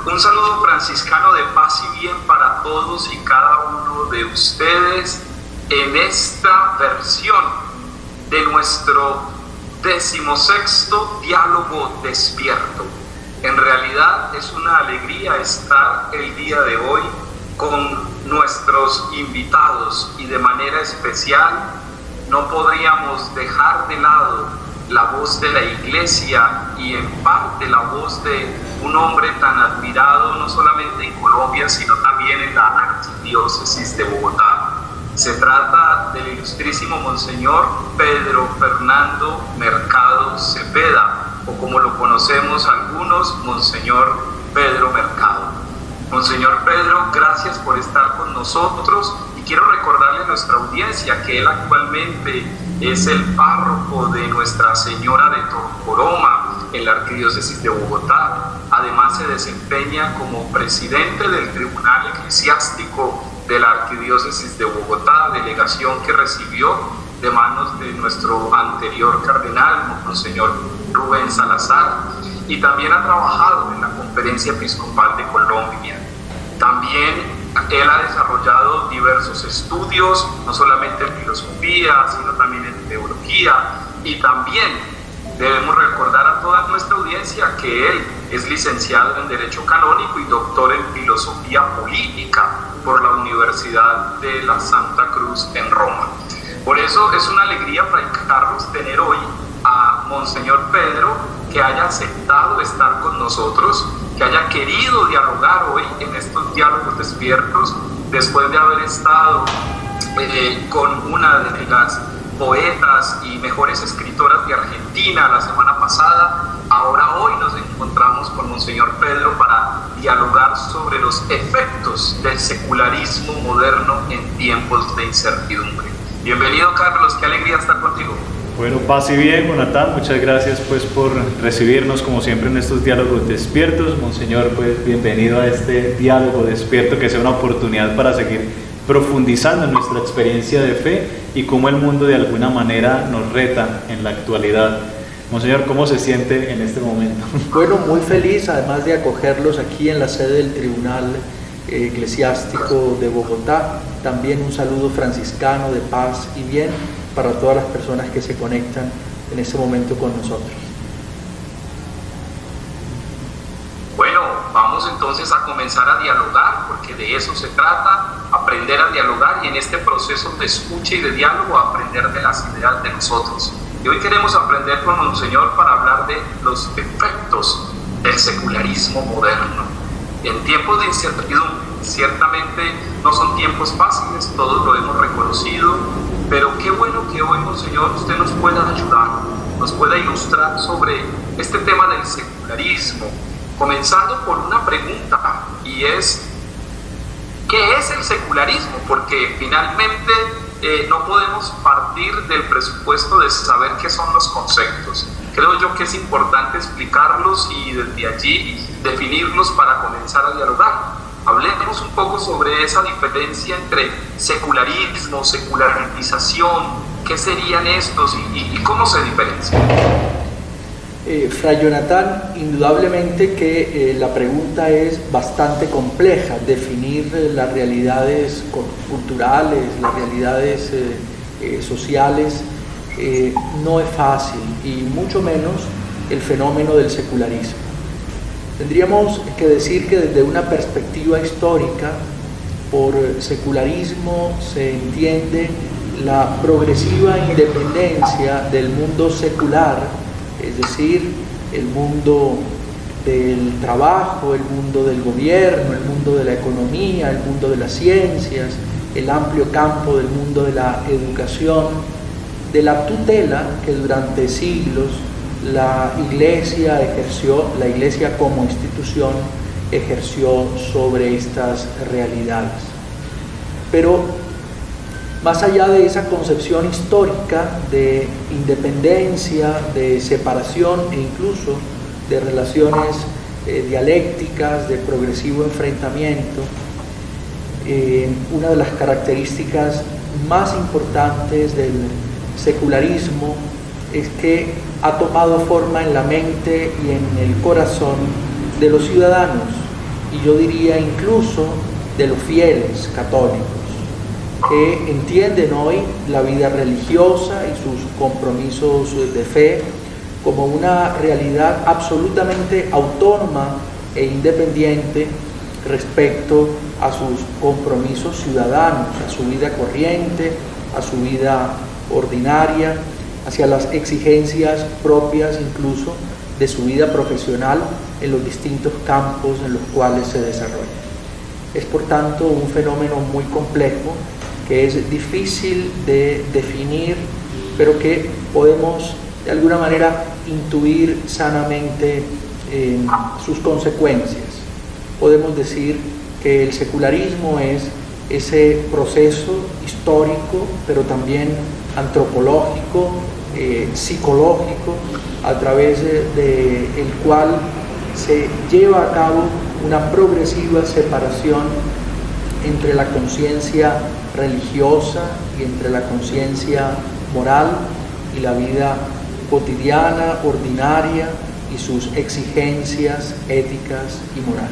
Un saludo franciscano de paz y bien para todos y cada uno de ustedes en esta versión de nuestro 16º Diálogo Despierto. En realidad es una alegría estar el día de hoy con nuestros invitados y de manera especial no podríamos dejar de lado la voz de la Iglesia y en parte la voz de un hombre tan admirado no solamente en Colombia sino también en la Arquidiócesis de Bogotá. Se trata del ilustrísimo Monseñor Pedro Fernando Mercado Cepeda, o como lo conocemos algunos, Monseñor Pedro Mercado. Monseñor Pedro, gracias por estar con nosotros y quiero recordarle a nuestra audiencia que él actualmente es el párroco de Nuestra Señora de Tocoroma en la Arquidiócesis de Bogotá. Además se desempeña como presidente del Tribunal Eclesiástico de la Arquidiócesis de Bogotá, delegación que recibió de manos de nuestro anterior cardenal, Monseñor Rubén Salazar, y también ha trabajado en la Conferencia Episcopal de Colombia. También él ha desarrollado diversos estudios, no solamente en filosofía, sino también en teología, y también debemos recordar a toda nuestra audiencia que él es licenciado en Derecho Canónico y doctor en Filosofía Política por la Universidad de la Santa Cruz en Roma. Por eso es una alegría, Fray Carlos, tener hoy a Monseñor Pedro, que haya aceptado estar con nosotros, que haya querido dialogar hoy en estos diálogos despiertos, después de haber estado con una de las poetas y mejores escritoras de Argentina la semana pasada. Ahora hoy nos encontramos con Monseñor Pedro para dialogar sobre los efectos del secularismo moderno en tiempos de incertidumbre. Bienvenido, Carlos, qué alegría estar contigo. Bueno, paz y bien, Jonathan, muchas gracias pues por recibirnos como siempre en estos diálogos despiertos. Monseñor, pues bienvenido a este diálogo despierto, que sea una oportunidad para seguir profundizando en nuestra experiencia de fe y cómo el mundo de alguna manera nos reta en la actualidad. Monseñor, ¿cómo se siente en este momento? Bueno, muy feliz, además de acogerlos aquí en la sede del Tribunal Eclesiástico de Bogotá. También un saludo franciscano de paz y bien para todas las personas que se conectan en este momento con nosotros. Bueno, vamos entonces a comenzar a dialogar, porque de eso se trata, aprender a dialogar y en este proceso de escucha y de diálogo aprender de las ideas de nosotros. Y hoy queremos aprender con Monseñor para hablar de los efectos del secularismo moderno. En tiempos de incertidumbre, ciertamente no son tiempos fáciles, todos lo hemos reconocido, pero qué bueno que hoy, Monseñor, usted nos pueda ayudar, nos pueda ilustrar sobre este tema del secularismo, comenzando por una pregunta, y es, ¿qué es el secularismo? Porque finalmente no podemos partir del presupuesto de saber qué son los conceptos. Creo yo que es importante explicarlos y desde allí definirlos para comenzar a dialogar. Hablemos un poco sobre esa diferencia entre secularismo, secularización, qué serían estos y cómo se diferencian. Fray Jonathan, indudablemente que la pregunta es bastante compleja. Definir las realidades culturales, las realidades sociales, no es fácil, y mucho menos el fenómeno del secularismo. Tendríamos que decir que desde una perspectiva histórica, por secularismo se entiende la progresiva independencia del mundo secular, es decir, el mundo del trabajo, el mundo del gobierno, el mundo de la economía, el mundo de las ciencias, el amplio campo del mundo de la educación, de la tutela que durante siglos la Iglesia ejerció, la Iglesia como institución ejerció sobre estas realidades. Pero más allá de esa concepción histórica de independencia, de separación e incluso de relaciones dialécticas, de progresivo enfrentamiento, una de las características más importantes del secularismo es que ha tomado forma en la mente y en el corazón de los ciudadanos, y yo diría incluso de los fieles católicos, que entienden hoy la vida religiosa y sus compromisos de fe como una realidad absolutamente autónoma e independiente respecto a sus compromisos ciudadanos, a su vida corriente, a su vida ordinaria, hacia las exigencias propias incluso de su vida profesional en los distintos campos en los cuales se desarrolla. Es por tanto un fenómeno muy complejo que es difícil de definir, pero que podemos de alguna manera intuir sanamente sus consecuencias. Podemos decir que el secularismo es ese proceso histórico, pero también antropológico, psicológico, a través del cual se lleva a cabo una progresiva separación entre la conciencia religiosa y entre la conciencia moral y la vida cotidiana, ordinaria y sus exigencias éticas y morales.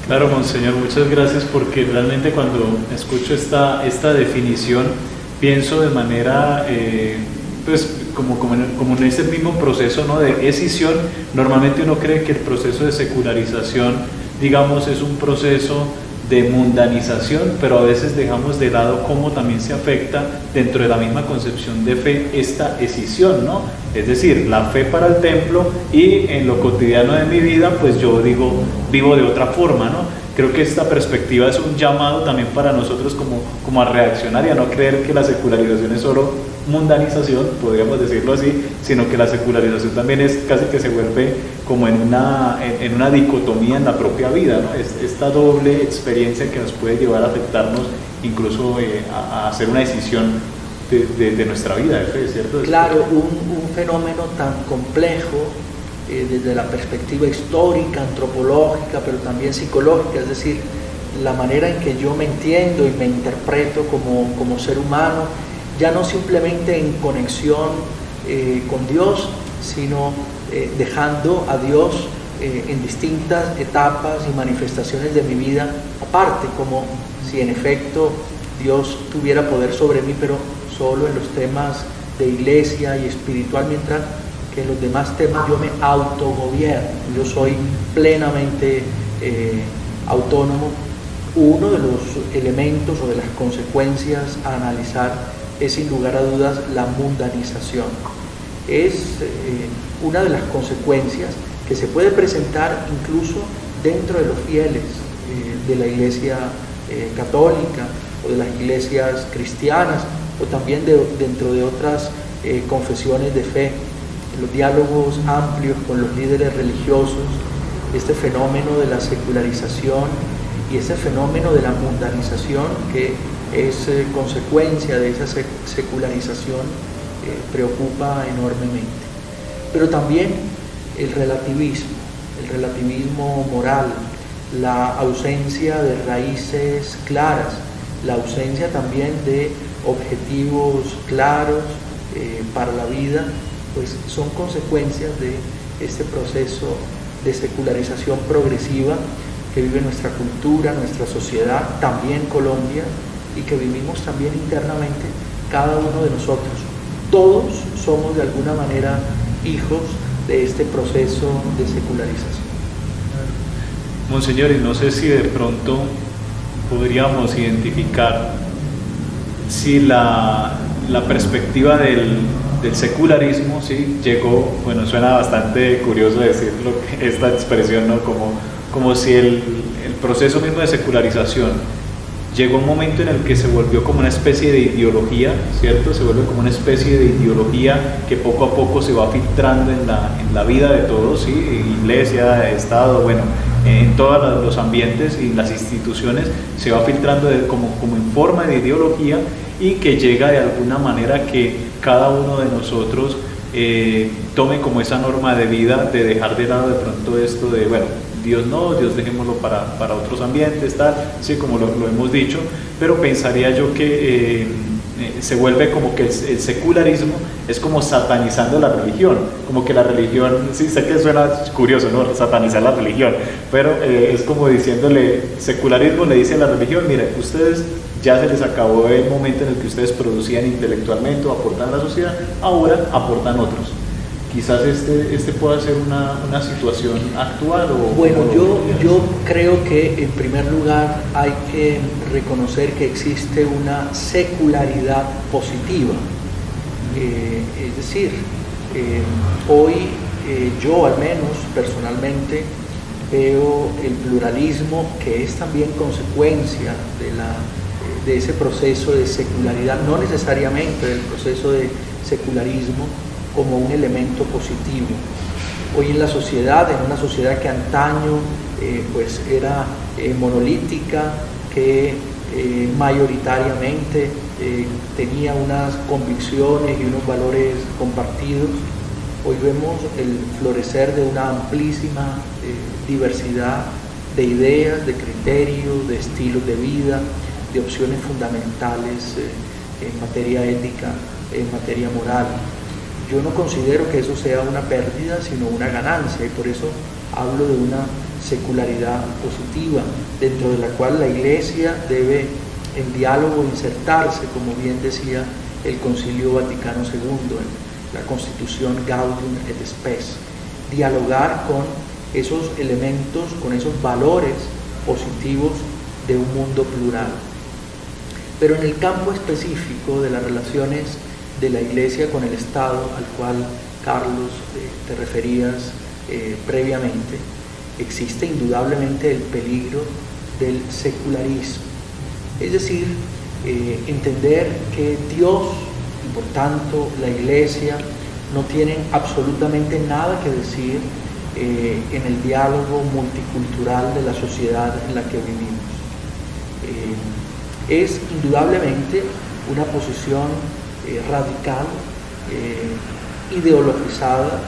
Claro, Monseñor, muchas gracias, porque realmente cuando escucho esta definición pienso de manera, pues como en ese mismo proceso, ¿no?, de escisión. Normalmente uno cree que el proceso de secularización, digamos, es un proceso de mundanización, pero a veces dejamos de lado cómo también se afecta dentro de la misma concepción de fe esta escisión, ¿no? Es decir, la fe para el templo, y en lo cotidiano de mi vida, pues yo digo, vivo de otra forma, ¿no? Creo que esta perspectiva es un llamado también para nosotros como a reaccionar y a no creer que la secularización es solo mundanización, podríamos decirlo así, sino que la secularización también es casi que se vuelve como en una dicotomía en la propia vida, ¿no? Esta doble experiencia que nos puede llevar a afectarnos, incluso a hacer una decisión de nuestra vida de fe, ¿cierto? Claro, un fenómeno tan complejo desde la perspectiva histórica, antropológica, pero también psicológica, es decir, la manera en que yo me entiendo y me interpreto como ser humano, ya no simplemente en conexión con Dios, sino dejando a Dios en distintas etapas y manifestaciones de mi vida aparte, como si en efecto Dios tuviera poder sobre mí, pero solo en los temas de iglesia y espiritual, mientras que en los demás temas yo me autogobierno, yo soy plenamente autónomo. Uno de los elementos o de las consecuencias a analizar es sin lugar a dudas la mundanización. Es una de las consecuencias que se puede presentar incluso dentro de los fieles de la Iglesia católica o de las iglesias cristianas, o también dentro de otras confesiones de fe. En los diálogos amplios con los líderes religiosos, este fenómeno de la secularización y este fenómeno de la mundanización, que es consecuencia de esa secularización, preocupa enormemente. Pero también el relativismo moral, la ausencia de raíces claras, la ausencia también de objetivos claros para la vida, pues son consecuencias de este proceso de secularización progresiva que vive nuestra cultura, nuestra sociedad, también Colombia, y que vivimos también internamente cada uno de nosotros. Todos somos de alguna manera hijos de este proceso de secularización. Monseñor, y no sé si de pronto podríamos identificar si la perspectiva del secularismo, ¿sí?, llegó, bueno, suena bastante curioso decirlo, esta expresión, ¿no?, como si el proceso mismo de secularización llegó un momento en el que se volvió como una especie de ideología, ¿cierto? Se vuelve como una especie de ideología que poco a poco se va filtrando en la vida de todos, ¿sí?, iglesia, Estado, bueno, en todos los ambientes y las instituciones se va filtrando como en forma de ideología, y que llega de alguna manera que cada uno de nosotros tome como esa norma de vida, de dejar de lado de pronto esto de, bueno, Dios no, Dios dejémoslo para otros ambientes, tal, sí, como lo hemos dicho, pero pensaría yo que se vuelve como que el secularismo es como satanizando la religión, como que la religión, sí sé que suena curioso, ¿no? Satanizar la religión, pero es como diciéndole, secularismo le dice a la religión, mire, ustedes ya se les acabó el momento en el que ustedes producían intelectualmente o aportan a la sociedad, ahora aportan otros. Quizás este pueda ser una situación actual o... Bueno, yo creo que en primer lugar hay que reconocer que existe una secularidad positiva. Es decir, hoy yo al menos personalmente veo el pluralismo, que es también consecuencia de ese proceso de secularidad, no necesariamente del proceso de secularismo, como un elemento positivo. Hoy en la sociedad, en una sociedad que antaño pues era monolítica, que mayoritariamente tenía unas convicciones y unos valores compartidos, hoy vemos el florecer de una amplísima diversidad de ideas, de criterios, de estilos de vida, de opciones fundamentales en materia ética, en materia moral. Yo no considero que eso sea una pérdida, sino una ganancia, y por eso hablo de una secularidad positiva, dentro de la cual la Iglesia debe en diálogo insertarse, como bien decía el Concilio Vaticano II, en la Constitución Gaudium et Spes, dialogar con esos elementos, con esos valores positivos de un mundo plural. Pero en el campo específico de las relaciones de la Iglesia con el Estado, al cual, Carlos, te referías previamente, existe indudablemente el peligro del secularismo. Es decir, entender que Dios y por tanto la Iglesia no tienen absolutamente nada que decir en el diálogo multicultural de la sociedad en la que vivimos. Es indudablemente una posición radical, ideologizada,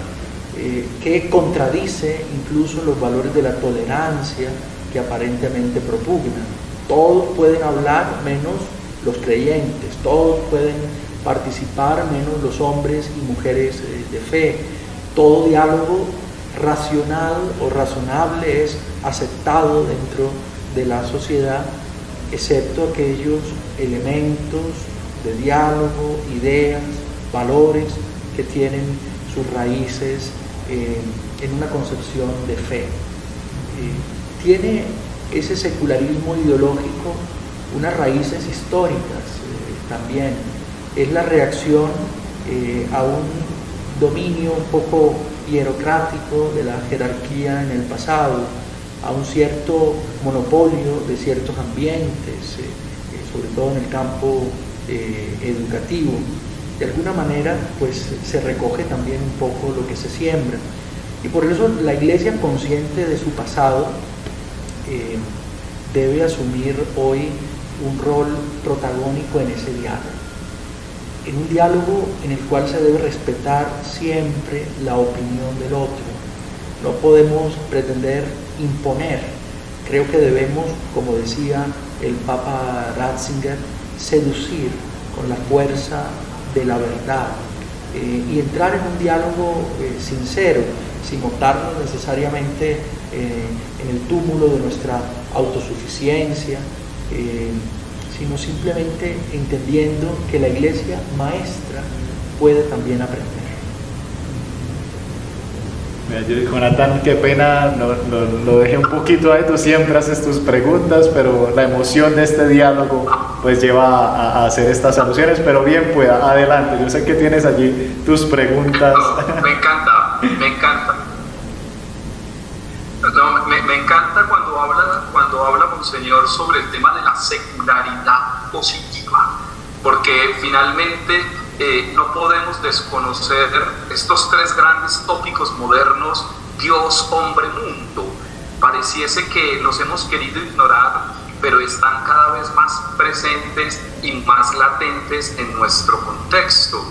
que contradice incluso los valores de la tolerancia que aparentemente propugnan. Todos pueden hablar menos los creyentes, todos pueden participar menos los hombres y mujeres de fe. Todo diálogo racional o razonable es aceptado dentro de la sociedad, excepto aquellos elementos de diálogo, ideas, valores que tienen sus raíces en una concepción de fe. Tiene ese secularismo ideológico unas raíces históricas también. Es la reacción a un dominio un poco hierocrático de la jerarquía en el pasado, a un cierto monopolio de ciertos ambientes, sobre todo en el campo educativo. De alguna manera, pues se recoge también un poco lo que se siembra. Y por eso la Iglesia, consciente de su pasado, debe asumir hoy un rol protagónico en ese diálogo. En un diálogo en el cual se debe respetar siempre la opinión del otro. No podemos pretender imponer. Creo que debemos, como decía el Papa Ratzinger, seducir con la fuerza de la verdad y entrar en un diálogo sincero, sin montarnos necesariamente en el túmulo de nuestra autosuficiencia, sino simplemente entendiendo que la Iglesia maestra puede también aprender. Jonathan, qué pena, lo dejé un poquito ahí, tú siempre haces tus preguntas, pero la emoción de este diálogo pues lleva a hacer estas alusiones, pero bien, pues adelante, yo sé que tienes allí tus preguntas. Me encanta, me encanta. Me encanta cuando habla Monseñor sobre el tema de la secularidad positiva, porque finalmente no podemos desconocer estos tres grandes tópicos modernos: Dios, hombre, mundo. Pareciese que los hemos querido ignorar, pero están cada vez más presentes y más latentes en nuestro contexto.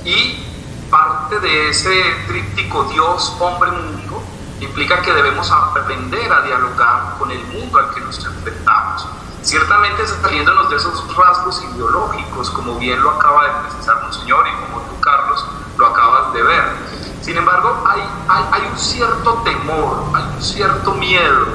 Y parte de ese tríptico Dios, hombre, mundo implica que debemos aprender a dialogar con el mundo al que nos enfrentamos. ciertamente saliéndonos de esos rasgos ideológicos, como bien lo acaba de precisar Monseñor y como tú, Carlos, lo acabas de ver. Sin embargo, hay un cierto temor, hay un cierto miedo.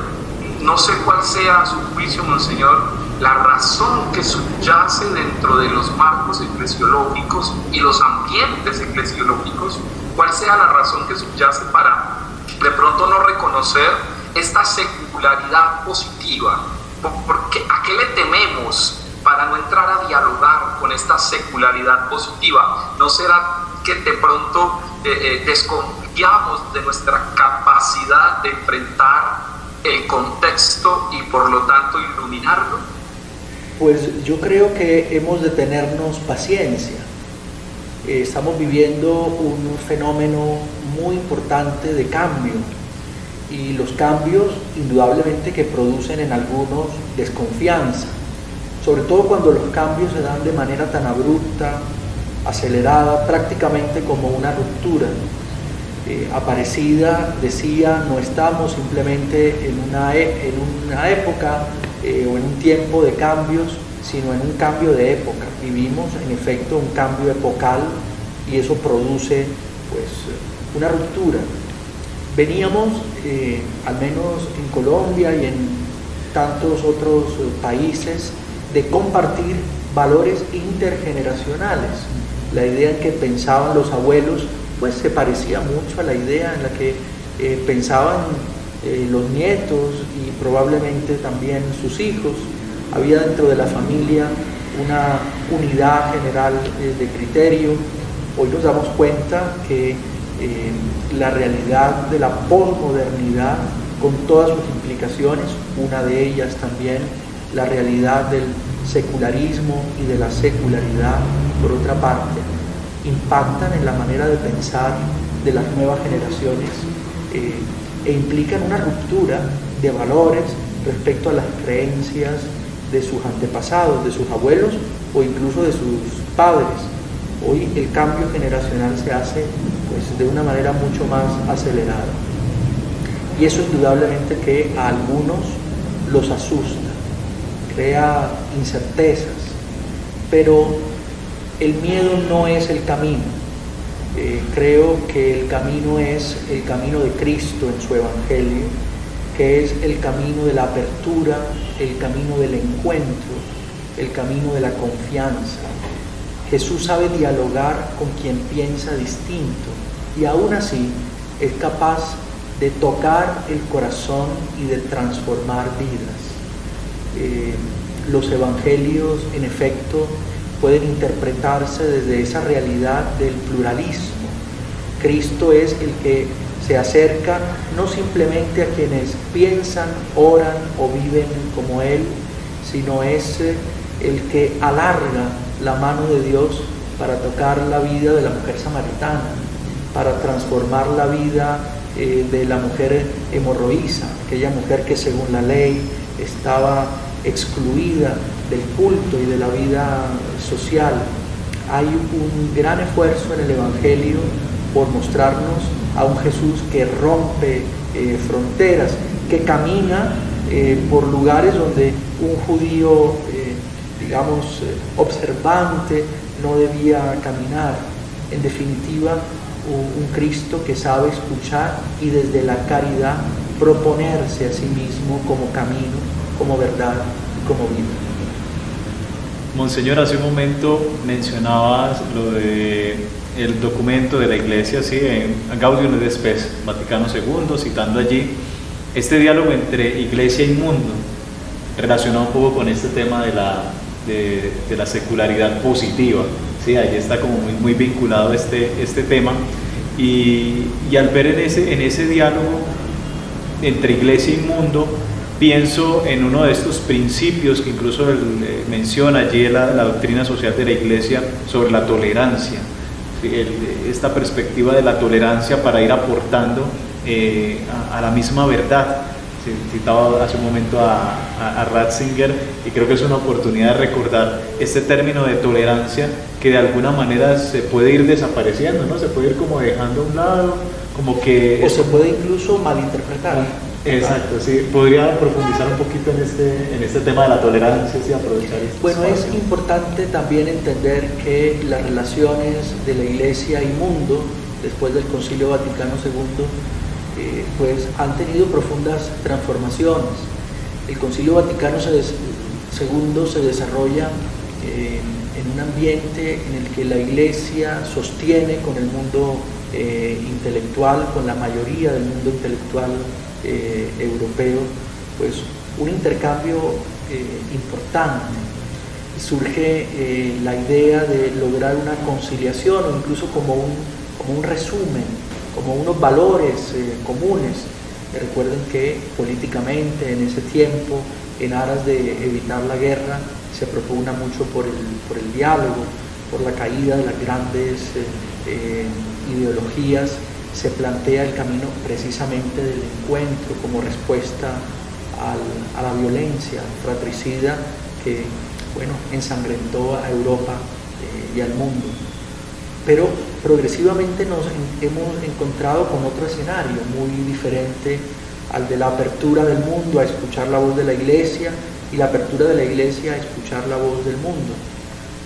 No sé cuál sea a su juicio, Monseñor, la razón que subyace dentro de los marcos eclesiológicos y los ambientes eclesiológicos, cuál sea la razón que subyace para de pronto no reconocer esta secularidad positiva. ¿A qué le tememos para no entrar a dialogar con esta secularidad positiva? ¿No será que de pronto desconfiamos de nuestra capacidad de enfrentar el contexto y por lo tanto iluminarlo? Pues yo creo que hemos de tenernos paciencia. Estamos viviendo un fenómeno muy importante de cambio, y los cambios indudablemente que producen en algunos desconfianza, sobre todo cuando los cambios se dan de manera tan abrupta, acelerada, prácticamente como una ruptura. Aparecida decía, no estamos simplemente en una época o en un tiempo de cambios, sino en un cambio de época. Vivimos en efecto un cambio epocal, y eso produce pues una ruptura. Veníamos, al menos en Colombia y en tantos otros países, de compartir valores intergeneracionales. La idea en que pensaban los abuelos pues se parecía mucho a la idea en la que pensaban los nietos y probablemente también sus hijos. Había dentro de la familia una unidad general de criterio. Hoy nos damos cuenta que la realidad de la posmodernidad, con todas sus implicaciones, una de ellas también la realidad del secularismo y de la secularidad, por otra parte, impactan en la manera de pensar de las nuevas generaciones e implican una ruptura de valores respecto a las creencias de sus antepasados, de sus abuelos o incluso de sus padres. Hoy el cambio generacional se hace pues, de una manera mucho más acelerada, y eso indudablemente que a algunos los asusta, crea incertezas, pero el miedo no es el camino. Creo que el camino es el camino de Cristo en su Evangelio, que es el camino de la apertura, el camino del encuentro, el camino de la confianza. Jesús sabe dialogar con quien piensa distinto, y aún así es capaz de tocar el corazón y de transformar vidas. Los evangelios, en efecto, pueden interpretarse desde esa realidad del pluralismo. Cristo es el que se acerca no simplemente a quienes piensan, oran o viven como Él, sino es el que alarga la mano de Dios para tocar la vida de la mujer samaritana, para transformar la vida de la mujer hemorroísa, aquella mujer que según la ley estaba excluida del culto y de la vida social. Hay un gran esfuerzo en el Evangelio por mostrarnos a un Jesús que rompe fronteras, que camina por lugares donde un judío, observante, no debía caminar. En definitiva, un Cristo que sabe escuchar y desde la caridad proponerse a sí mismo como camino, como verdad y como vida. Monseñor, hace un momento mencionabas lo de el documento de la Iglesia, sí, en Gaudium et Spes, Vaticano II, citando allí este diálogo entre Iglesia y mundo, relacionado un poco con este tema de la secularidad positiva. Sí, ahí está como muy vinculado este tema, y al ver en ese diálogo entre Iglesia y mundo, pienso en uno de estos principios que incluso menciona allí la doctrina social de la Iglesia sobre la tolerancia, ¿sí? Esta perspectiva de la tolerancia para ir aportando a la misma verdad. Citaba hace un momento a Ratzinger, y creo que es una oportunidad de recordar este término de tolerancia que de alguna manera se puede ir desapareciendo, ¿no? Se puede ir como dejando a un lado, como que... O se puede incluso malinterpretar. Exacto, sí. ¿Podría profundizar un poquito en este tema de la tolerancia y aprovechar este Bueno, espacio? es importante también entender que las relaciones de la Iglesia y mundo, después del Concilio Vaticano II, pues han tenido profundas transformaciones. El Concilio Vaticano II se desarrolla en un ambiente en el que la Iglesia sostiene con el mundo intelectual, con la mayoría del mundo intelectual europeo, pues un intercambio importante. Surge la idea de lograr una conciliación o incluso como un resumen, como unos valores comunes. Recuerden que políticamente en ese tiempo, en aras de evitar la guerra, se propugna mucho por el diálogo, por la caída de las grandes ideologías. Se plantea el camino precisamente del encuentro como respuesta a la violencia fratricida que, bueno, ensangrentó a Europa y al mundo. Pero progresivamente nos hemos encontrado con otro escenario muy diferente al de la apertura del mundo a escuchar la voz de la Iglesia y la apertura de la Iglesia a escuchar la voz del mundo.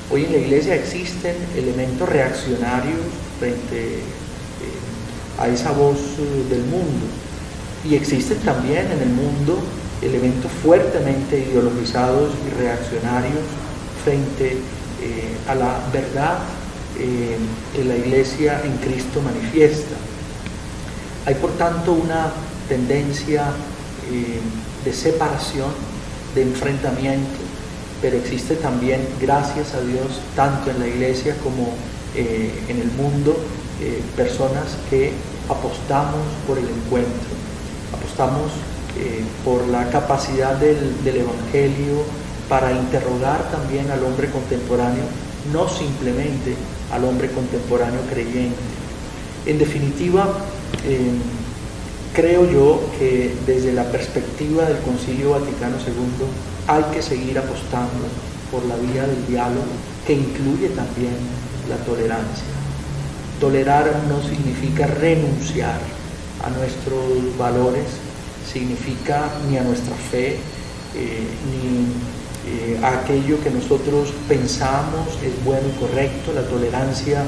Hoy en la Iglesia existen elementos reaccionarios frente a esa voz del mundo, y existen también en el mundo elementos fuertemente ideologizados y reaccionarios frente a la verdad que la Iglesia en Cristo manifiesta. Hay por tanto una tendencia de separación, de enfrentamiento, pero existe también, gracias a Dios, tanto en la Iglesia como en el mundo, personas que apostamos por el encuentro, apostamos por la capacidad del Evangelio para interrogar también al hombre contemporáneo, no simplemente al hombre contemporáneo creyente. En definitiva, creo yo que desde la perspectiva del Concilio Vaticano II hay que seguir apostando por la vía del diálogo, que incluye también la tolerancia. Tolerar no significa renunciar a nuestros valores, significa ni a nuestra fe, ni a aquello que nosotros pensamos es bueno y correcto. La tolerancia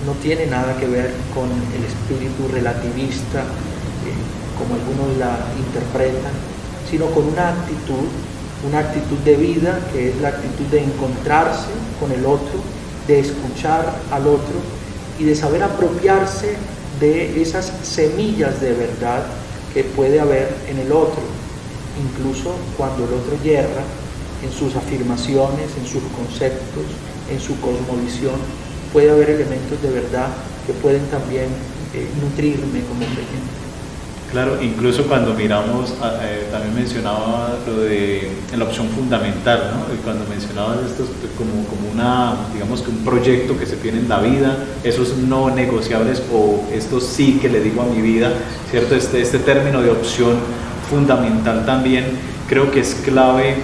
no tiene nada que ver con el espíritu relativista, como algunos la interpretan, sino con una actitud de vida, que es la actitud de encontrarse con el otro, de escuchar al otro y de saber apropiarse de esas semillas de verdad que puede haber en el otro, incluso cuando el otro yerra en sus afirmaciones, en sus conceptos, en su cosmovisión. Puede haber elementos de verdad que pueden también nutrirme como creyente. Claro, incluso cuando miramos, también mencionaba lo de la opción fundamental, ¿no? Cuando mencionaba esto como una, digamos que un proyecto que se tiene en la vida, esos no negociables o esto sí que le digo a mi vida, ¿cierto? Este término de opción fundamental también creo que es clave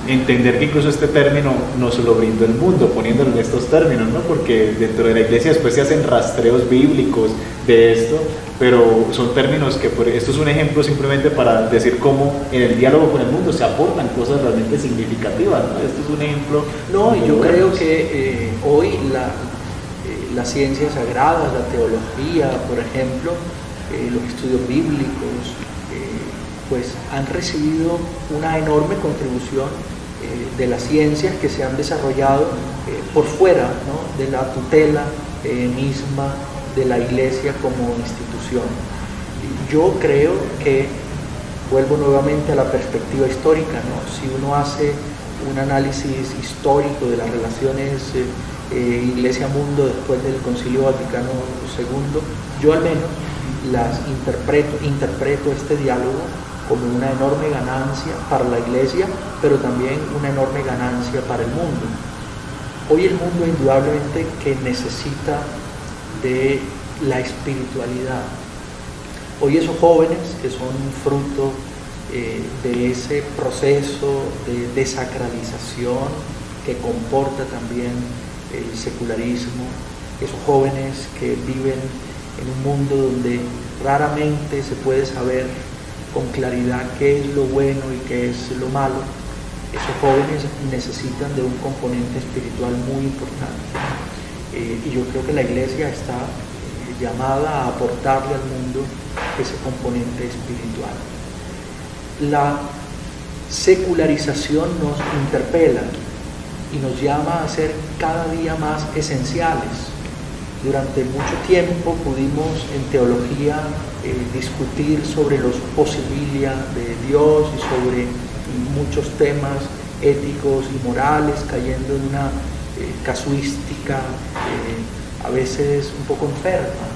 entender que incluso este término nos lo brindó el mundo, poniéndolo en estos términos, ¿no? Porque dentro de la Iglesia después se hacen rastreos bíblicos de esto, pero son términos que, esto es un ejemplo simplemente para decir cómo en el diálogo con el mundo se aportan cosas realmente significativas, ¿no? Esto es un ejemplo. No, y yo creo que hoy las ciencias sagradas, la teología, por ejemplo, los estudios bíblicos, pues han recibido una enorme contribución de las ciencias que se han desarrollado por fuera, ¿no?, de la tutela misma de la Iglesia como institución. Yo creo que, vuelvo nuevamente a la perspectiva histórica, ¿no? Si uno hace un análisis histórico de las relaciones Iglesia-mundo después del Concilio Vaticano II, yo al menos interpreto este diálogo como una enorme ganancia para la Iglesia, pero también una enorme ganancia para el mundo. Hoy el mundo indudablemente que necesita de la espiritualidad. Hoy esos jóvenes que son fruto de ese proceso de desacralización que comporta también el secularismo, esos jóvenes que viven en un mundo donde raramente se puede saber con claridad qué es lo bueno y qué es lo malo, esos jóvenes necesitan de un componente espiritual muy importante. Y yo creo que la Iglesia está llamada a aportarle al mundo ese componente espiritual. La secularización nos interpela y nos llama a ser cada día más esenciales. Durante mucho tiempo pudimos en teología discutir sobre los posibilia de Dios y sobre muchos temas éticos y morales, cayendo en una casuística a veces un poco enferma.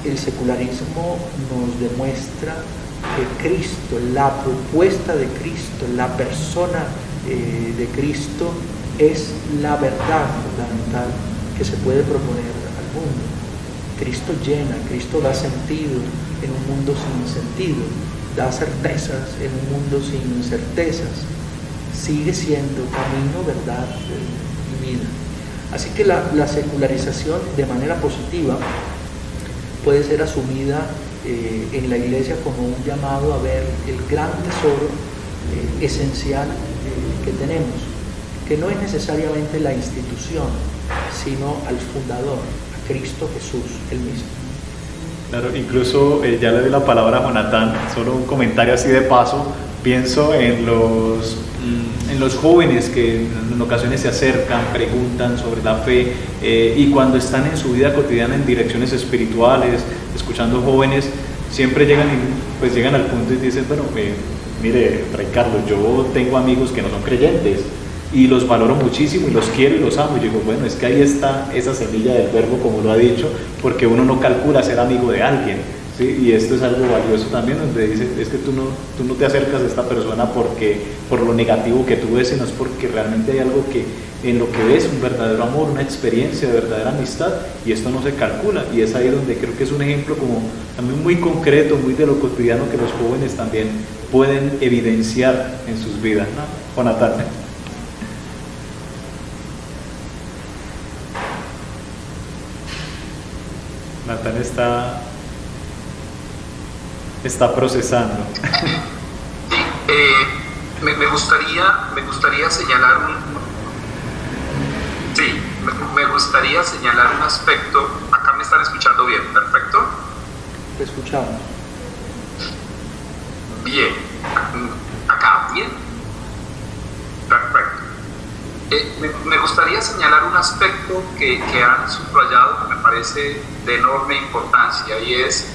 El secularismo nos demuestra que Cristo, la propuesta de Cristo, la persona de Cristo es la verdad fundamental que se puede proponer al mundo. Cristo llena, Cristo da sentido en un mundo sin sentido, da certezas en un mundo sin certezas, sigue siendo camino, verdad y vida. Así que la secularización de manera positiva puede ser asumida en la Iglesia como un llamado a ver el gran tesoro esencial que tenemos, que no es necesariamente la institución, sino al fundador, a Cristo Jesús, él mismo. Claro, incluso ya le doy la palabra a Jonathan, solo un comentario así de paso. Pienso en los jóvenes que en ocasiones se acercan, preguntan sobre la fe y cuando están en su vida cotidiana en direcciones espirituales, escuchando jóvenes, siempre llegan al punto y dicen, bueno, mire, Fray Carlos, yo tengo amigos que no son creyentes y los valoro muchísimo y los quiero y los amo. Y yo digo, bueno, es que ahí está esa semilla del verbo, como lo ha dicho, porque uno no calcula ser amigo de alguien, ¿sí? Y esto es algo valioso también, donde dice, es que tú no te acercas a esta persona por lo negativo que tú ves, sino es porque realmente hay algo que en lo que ves, un verdadero amor, una experiencia de verdadera amistad, y esto no se calcula. Y es ahí donde creo que es un ejemplo como también muy concreto, muy de lo cotidiano, que los jóvenes también pueden evidenciar en sus vidas, ¿no? Jonathan. Nathan está procesando. Sí, me gustaría señalar me gustaría señalar un aspecto. Acá me están escuchando bien, perfecto. Te escuchamos. Bien, acá, bien. Perfecto. Me gustaría señalar un aspecto que han subrayado que me parece de enorme importancia, y es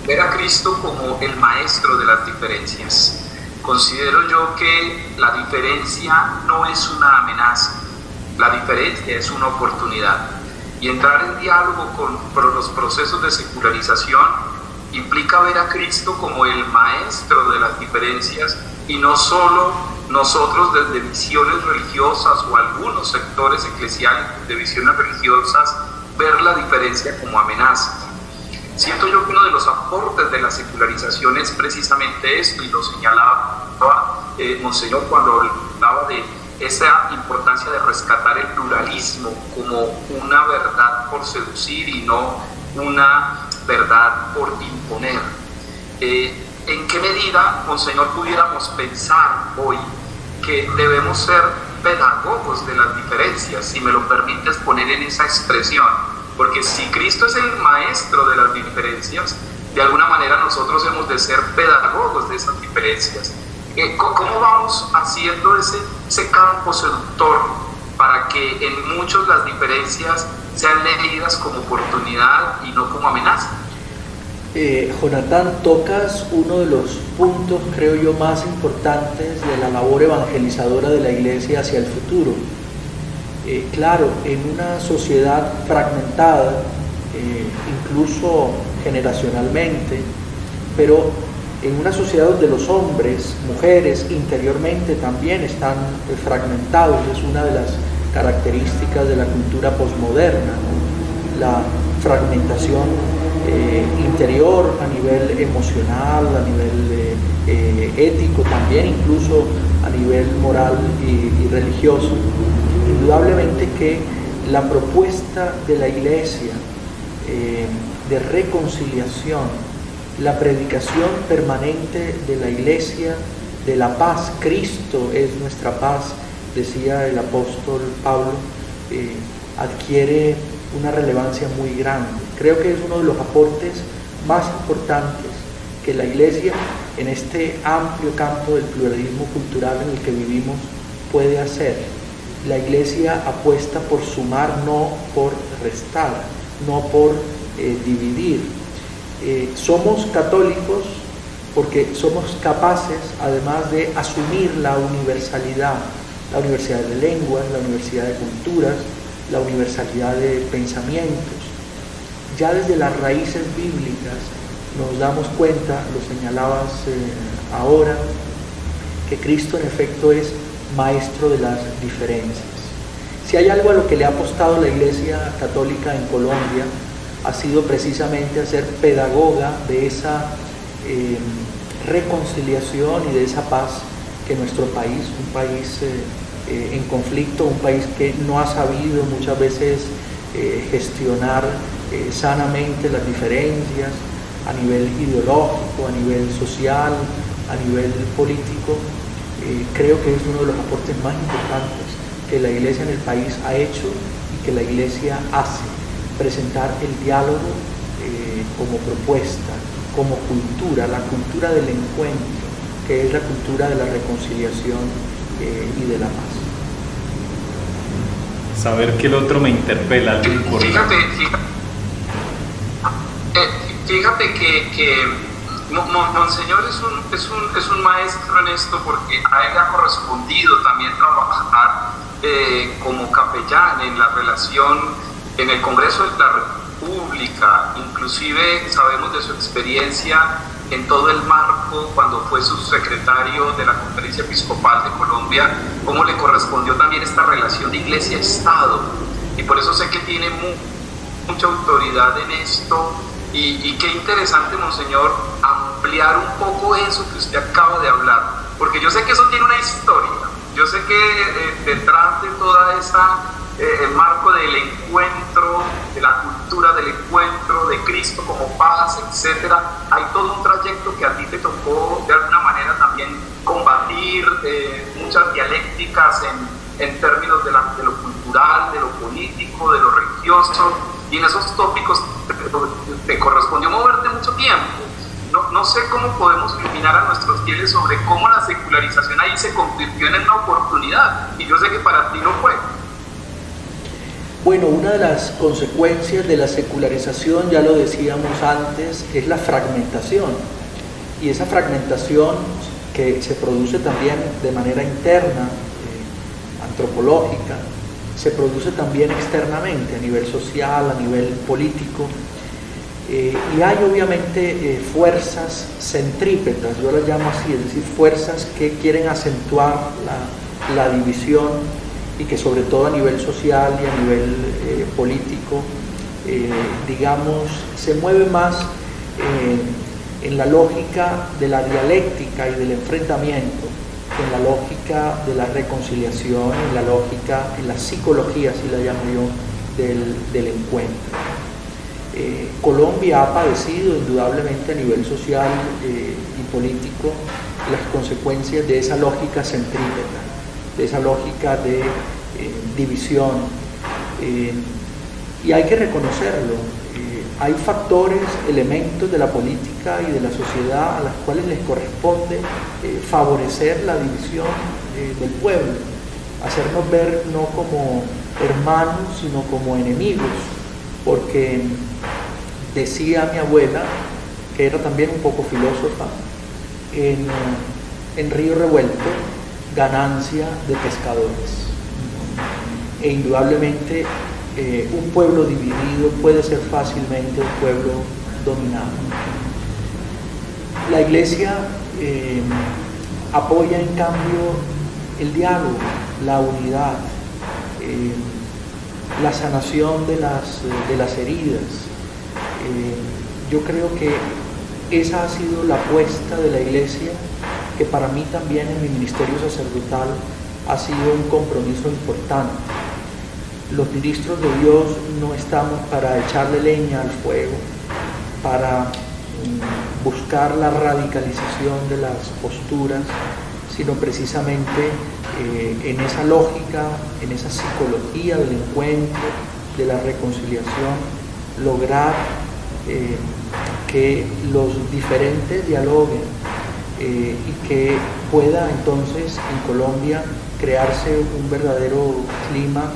ver a Cristo como el maestro de las diferencias. Considero yo que la diferencia no es una amenaza, la diferencia es una oportunidad, y entrar en diálogo con los procesos de secularización implica ver a Cristo como el maestro de las diferencias, y no solo nosotros desde visiones religiosas o algunos sectores eclesiales de visiones religiosas ver la diferencia como amenaza. Siento yo que uno de los aportes de la secularización es precisamente esto, y lo señalaba Monseñor cuando hablaba de esa importancia de rescatar el pluralismo como una verdad por seducir y no una verdad por imponer. ¿En qué medida, Monseñor, pudiéramos pensar hoy que debemos ser pedagogos de las diferencias, si me lo permites poner en esa expresión? Porque si Cristo es el maestro de las diferencias, de alguna manera nosotros hemos de ser pedagogos de esas diferencias. ¿Cómo vamos haciendo ese campo seductor para que en muchos las diferencias sean leídas como oportunidad y no como amenaza? Jonathan, tocas uno de los puntos, creo yo, más importantes de la labor evangelizadora de la Iglesia hacia el futuro. Claro, en una sociedad fragmentada, incluso generacionalmente, pero en una sociedad donde los hombres, mujeres, interiormente también están fragmentados, es una de las características de la cultura posmoderna, la fragmentación interior a nivel emocional, a nivel ético también, incluso a nivel moral y religioso. Indudablemente que la propuesta de la Iglesia de reconciliación la predicación permanente de la Iglesia, de la paz. Cristo es nuestra paz, decía el apóstol Pablo, adquiere una relevancia muy grande. Creo que es uno de los aportes más importantes que la Iglesia, en este amplio campo del pluralismo cultural en el que vivimos, puede hacer. La Iglesia apuesta por sumar, no por restar, no por dividir. Somos católicos porque somos capaces, además de asumir la universalidad de lenguas, la universalidad de culturas, la universalidad de pensamientos. Ya desde las raíces bíblicas nos damos cuenta, lo señalabas ahora, que Cristo en efecto es maestro de las diferencias. Si hay algo a lo que le ha apostado la Iglesia Católica en Colombia, ha sido precisamente a ser pedagoga de esa reconciliación y de esa paz que nuestro país, un país en conflicto, un país que no ha sabido muchas veces gestionar sanamente las diferencias a nivel ideológico, a nivel social, a nivel político, creo que es uno de los aportes más importantes que la Iglesia en el país ha hecho y que la Iglesia hace, presentar el diálogo como propuesta, como cultura, la cultura del encuentro, que es la cultura de la reconciliación y de la paz. Saber que el otro me interpela, algo importante. Fíjate que Monseñor es un maestro en esto, porque a él ha correspondido también trabajar como capellán en la relación en el Congreso de la República. Inclusive sabemos de su experiencia en todo el marco cuando fue subsecretario de la Conferencia Episcopal de Colombia, cómo le correspondió también esta relación de Iglesia-Estado, y por eso sé que tiene mucha autoridad en esto. Y qué interesante, Monseñor, ampliar un poco eso que usted acaba de hablar, porque yo sé que eso tiene una historia. Yo sé que detrás de toda esa el marco del encuentro, de la cultura del encuentro, de Cristo como paz, etcétera, hay todo un trayecto que a ti te tocó de alguna manera también combatir, muchas dialécticas en términos de lo cultural, de lo político, de lo religioso, y en esos tópicos te correspondió moverte mucho tiempo. No sé cómo podemos iluminar a nuestros fieles sobre cómo la secularización ahí se convirtió en una oportunidad, y yo sé que para ti lo fue. Bueno, una de las consecuencias de la secularización, ya lo decíamos antes, es la fragmentación. Y esa fragmentación que se produce también de manera interna, antropológica, se produce también externamente, a nivel social, a nivel político. Y hay obviamente fuerzas centrípetas, yo las llamo así, es decir, fuerzas que quieren acentuar la división, y que sobre todo a nivel social y a nivel político, digamos, se mueve más en la lógica de la dialéctica y del enfrentamiento, en la lógica de la reconciliación, en la lógica, en la psicología, así la llamo yo, del encuentro. Colombia ha padecido indudablemente a nivel social y político las consecuencias de esa lógica centrípeta, de esa lógica de división, y hay que reconocerlo. Hay factores, elementos de la política y de la sociedad a las cuales les corresponde favorecer la división del pueblo, hacernos ver no como hermanos, sino como enemigos, porque decía mi abuela, que era también un poco filósofa, en Río Revuelto, ganancia de pescadores. E indudablemente un pueblo dividido puede ser fácilmente un pueblo dominado. La Iglesia apoya en cambio el diálogo, la unidad, la sanación de las heridas. Yo creo que esa ha sido la apuesta de la Iglesia, que para mí también en mi ministerio sacerdotal ha sido un compromiso importante. Los ministros de Dios no estamos para echarle leña al fuego, para buscar la radicalización de las posturas, sino precisamente en esa lógica, en esa psicología del encuentro, de la reconciliación, lograr que los diferentes dialoguen y que pueda entonces en Colombia crearse un verdadero clima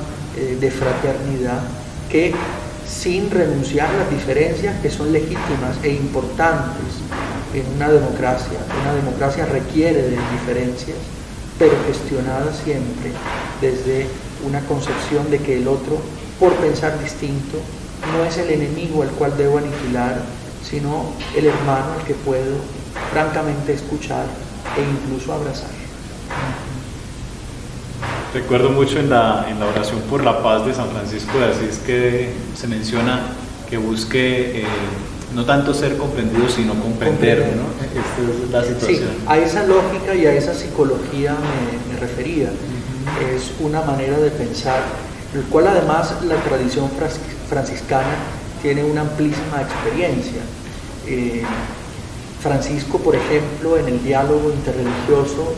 de fraternidad que, sin renunciar a las diferencias que son legítimas e importantes en una democracia requiere de diferencias, pero gestionada siempre desde una concepción de que el otro, por pensar distinto, no es el enemigo al cual debo aniquilar, sino el hermano al que puedo francamente escuchar e incluso abrazar. Recuerdo mucho en la oración por la paz de San Francisco de Asís que se menciona que busque no tanto ser comprendido, sino comprender, ¿no? Esta es la situación. Sí, a esa lógica y a esa psicología me refería. Es una manera de pensar, el cual además la tradición franciscana tiene una amplísima experiencia. Francisco, por ejemplo, en el diálogo interreligioso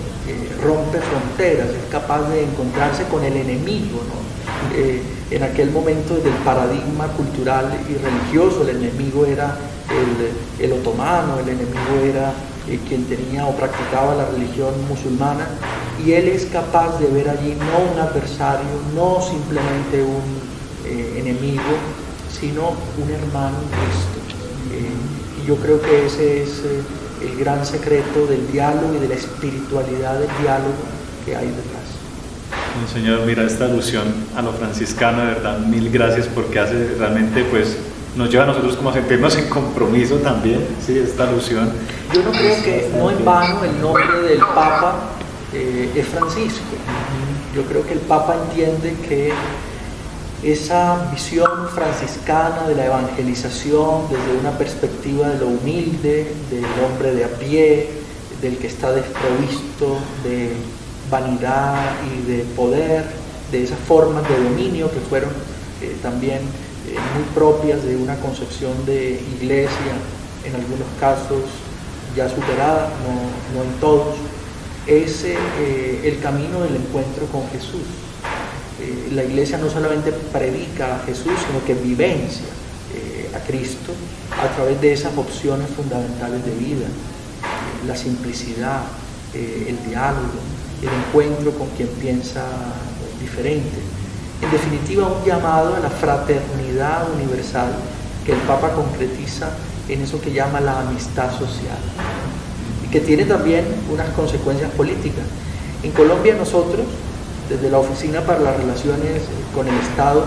rompe fronteras, es capaz de encontrarse con el enemigo, ¿no? En aquel momento del paradigma cultural y religioso, el enemigo era el otomano, el enemigo era quien tenía o practicaba la religión musulmana, y él es capaz de ver allí no un adversario, no simplemente un enemigo, sino un hermano en Cristo. Y yo creo que ese es el gran secreto del diálogo y de la espiritualidad del diálogo que hay detrás. Monseñor, mira, esta alusión a lo franciscano, de verdad, mil gracias, porque hace realmente, pues, nos lleva a nosotros como a sentirnos en compromiso también, ¿sí? Esta alusión. Yo no creo que, no en vano, el nombre del Papa es Francisco. Yo creo que el Papa entiende que esa visión franciscana de la evangelización desde una perspectiva de lo humilde, del hombre de a pie, del que está desprovisto de vanidad y de poder, de esas formas de dominio que fueron también muy propias de una concepción de iglesia, en algunos casos ya superada, no en todos, es el camino del encuentro con Jesús. La iglesia no solamente predica a Jesús, sino que vivencia a Cristo a través de esas opciones fundamentales de vida, la simplicidad, el diálogo, el encuentro con quien piensa diferente. En definitiva, un llamado a la fraternidad universal que el Papa concretiza en eso que llama la amistad social y que tiene también unas consecuencias políticas. En Colombia nosotros, desde la Oficina para las Relaciones con el Estado,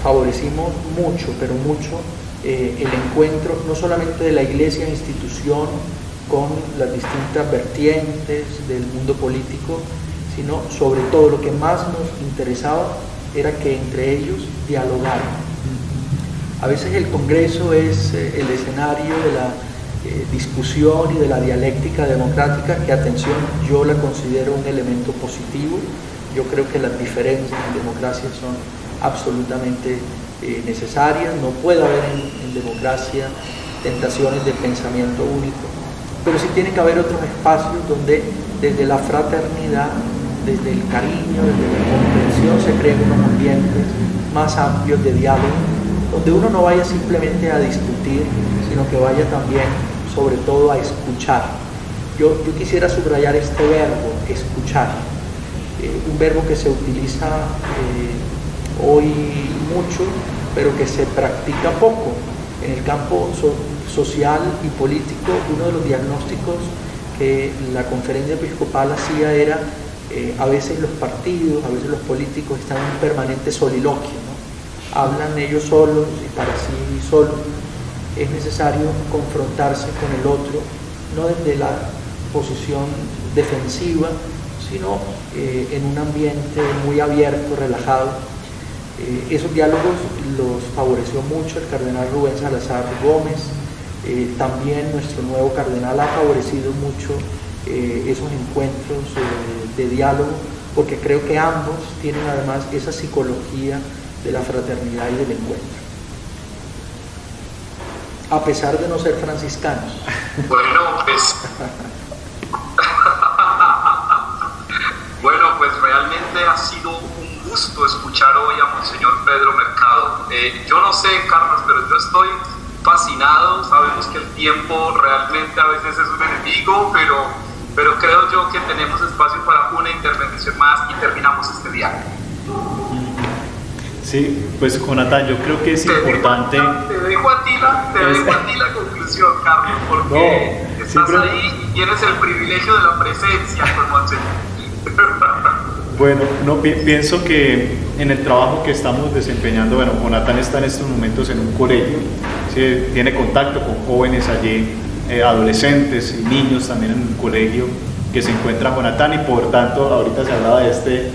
favorecimos mucho, pero mucho, el encuentro no solamente de la Iglesia institución con las distintas vertientes del mundo político, sino sobre todo lo que más nos interesaba era que entre ellos dialogaran. A veces el Congreso es el escenario de la discusión y de la dialéctica democrática, que, atención, yo la considero un elemento positivo. Yo creo que las diferencias en democracia son absolutamente necesarias. No puede haber en democracia tentaciones de pensamiento único, pero sí tiene que haber otros espacios donde desde la fraternidad, desde el cariño, desde la comprensión se creen unos ambientes más amplios de diálogo, donde uno no vaya simplemente a discutir, sino que vaya también, sobre todo, a escuchar. Yo quisiera subrayar este verbo, escuchar, un verbo que se utiliza hoy mucho, pero que se practica poco. En el campo social y político, uno de los diagnósticos que la conferencia episcopal hacía era a veces los partidos, a veces los políticos están en un permanente soliloquio, ¿no? Hablan ellos solos y para sí solos. Es necesario confrontarse con el otro, no desde la posición defensiva, sino en un ambiente muy abierto, relajado. Esos diálogos los favoreció mucho el cardenal Rubén Salazar Gómez. También nuestro nuevo cardenal ha favorecido mucho esos encuentros de diálogo, porque creo que ambos tienen además esa psicología de la fraternidad y del encuentro. a pesar de no ser franciscanos. Bueno, pues... Bueno, pues realmente ha sido un gusto escuchar hoy a Monseñor Pedro Mercado. Yo no sé, Carlos, pero yo estoy fascinado. Sabemos que el tiempo realmente a veces es un enemigo, pero creo yo que tenemos espacio para una intervención más y terminamos este viaje. Sí, pues Jonathan, yo creo que es importante... Te dejo a ti la conclusión, Carlos, porque no, estás siempre... ahí y tienes el privilegio de la presencia con Monseñor. Bueno, no, pienso que en el trabajo que estamos desempeñando, bueno, Jonathan está en estos momentos en un colegio, ¿sí? Tiene contacto con jóvenes allí, adolescentes y niños también en un colegio que se encuentra Jonathan, y por tanto ahorita se hablaba de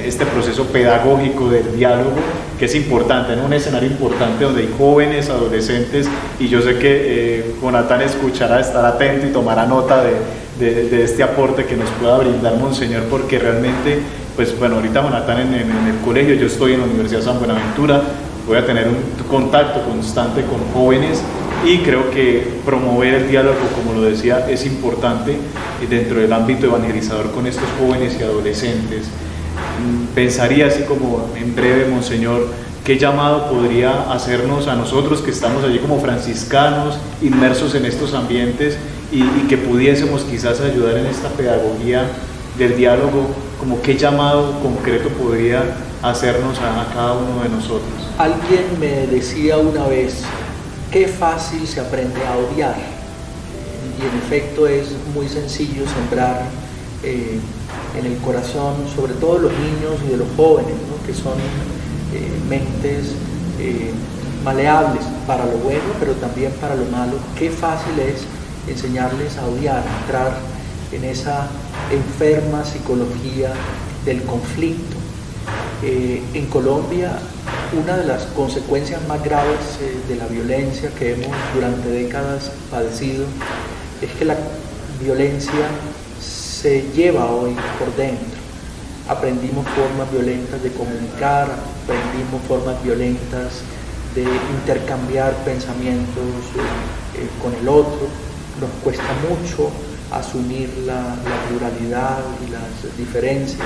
este proceso pedagógico del diálogo, que es importante, en un escenario importante donde hay jóvenes, adolescentes, y yo sé que Jonathan escuchará, estará atento y tomará nota de este aporte que nos pueda brindar Monseñor, porque realmente, pues bueno, ahorita Jonathan en el colegio, yo estoy en la Universidad San Buenaventura, voy a tener un contacto constante con jóvenes, y creo que promover el diálogo, como lo decía, es importante dentro del ámbito evangelizador con estos jóvenes y adolescentes. Pensaría así como en breve, Monseñor, ¿qué llamado podría hacernos a nosotros que estamos allí como franciscanos, inmersos en estos ambientes, y que pudiésemos quizás ayudar en esta pedagogía del diálogo? Como qué llamado concreto podría hacernos a cada uno de nosotros? Alguien me decía una vez, qué fácil se aprende a odiar, y en efecto es muy sencillo sembrar en el corazón, sobre todo de los niños y de los jóvenes, ¿no? Que son mentes maleables para lo bueno, pero también para lo malo. Qué fácil es enseñarles a odiar, entrar en esa enferma psicología del conflicto. En Colombia, una de las consecuencias más graves de la violencia que hemos durante décadas padecido es que la violencia se lleva hoy por dentro. Aprendimos formas violentas de comunicar, aprendimos formas violentas de intercambiar pensamientos con el otro. Nos cuesta mucho asumir la pluralidad y las diferencias.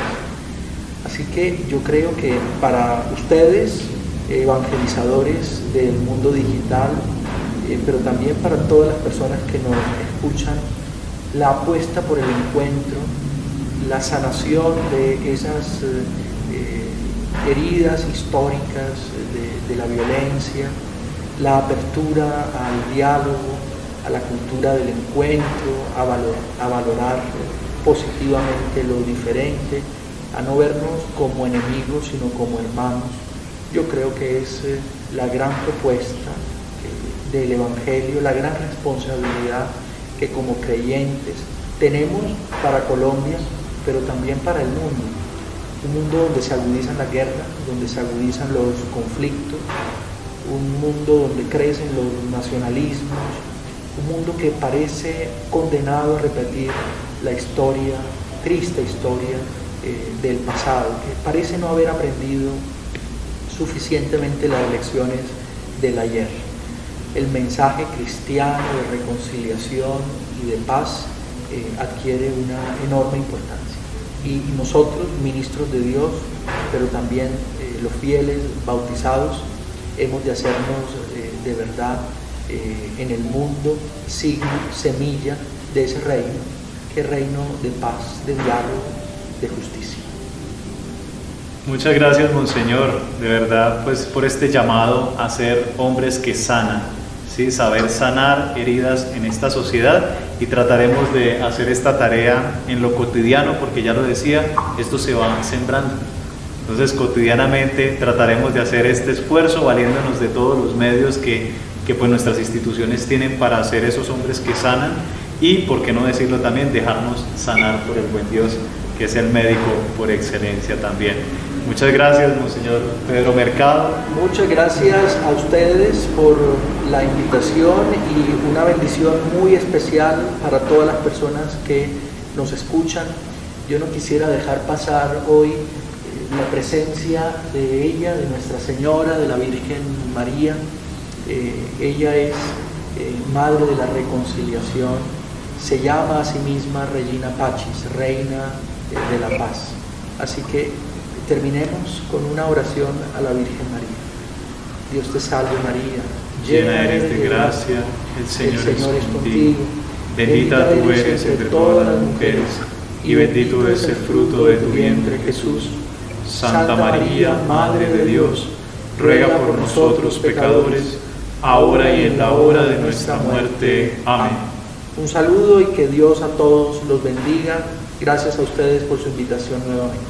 Así que yo creo que para ustedes, evangelizadores del mundo digital, pero también para todas las personas que nos escuchan, la apuesta por el encuentro, la sanación de esas heridas históricas de la violencia, la apertura al diálogo, a la cultura del encuentro, a valorar positivamente lo diferente, a no vernos como enemigos sino como hermanos. Yo creo que es la gran propuesta del Evangelio, la gran responsabilidad que como creyentes tenemos para Colombia, pero también para el mundo. Un mundo donde se agudizan las guerras, donde se agudizan los conflictos, un mundo donde crecen los nacionalismos, un mundo que parece condenado a repetir la historia, triste historia del pasado, que parece no haber aprendido suficientemente las lecciones del ayer. El mensaje cristiano de reconciliación y de paz adquiere una enorme importancia. Y nosotros, ministros de Dios, pero también los fieles bautizados, hemos de hacernos de verdad en el mundo signo, semilla de ese reino, que es reino de paz, de diálogo, de justicia. Muchas gracias, Monseñor, de verdad, pues por este llamado a ser hombres que sanan, ¿sí? Saber sanar heridas en esta sociedad, y trataremos de hacer esta tarea en lo cotidiano, porque ya lo decía, esto se va sembrando. Entonces, cotidianamente trataremos de hacer este esfuerzo, valiéndonos de todos los medios que pues nuestras instituciones tienen para ser esos hombres que sanan, y, por qué no decirlo también, dejarnos sanar por el buen Dios, que es el médico por excelencia también. Muchas gracias, Monseñor Pedro Mercado. Muchas gracias a ustedes por la invitación, y una bendición muy especial para todas las personas que nos escuchan. Yo no quisiera dejar pasar hoy la presencia de ella, de Nuestra Señora, de la Virgen María, Ella es Madre de la Reconciliación, se llama a sí misma Regina Pacis, Reina de la Paz. Así que terminemos con una oración a la Virgen María. Dios te salve María, llena eres de gracia, el Señor es contigo. Bendita tú eres entre todas las mujeres, y bendito es el fruto de tu vientre, Jesús. Santa María, Madre de Dios, ruega por nosotros pecadores, ahora y en la hora de nuestra muerte. Amén. Un saludo y que Dios a todos los bendiga. Gracias a ustedes por su invitación nuevamente.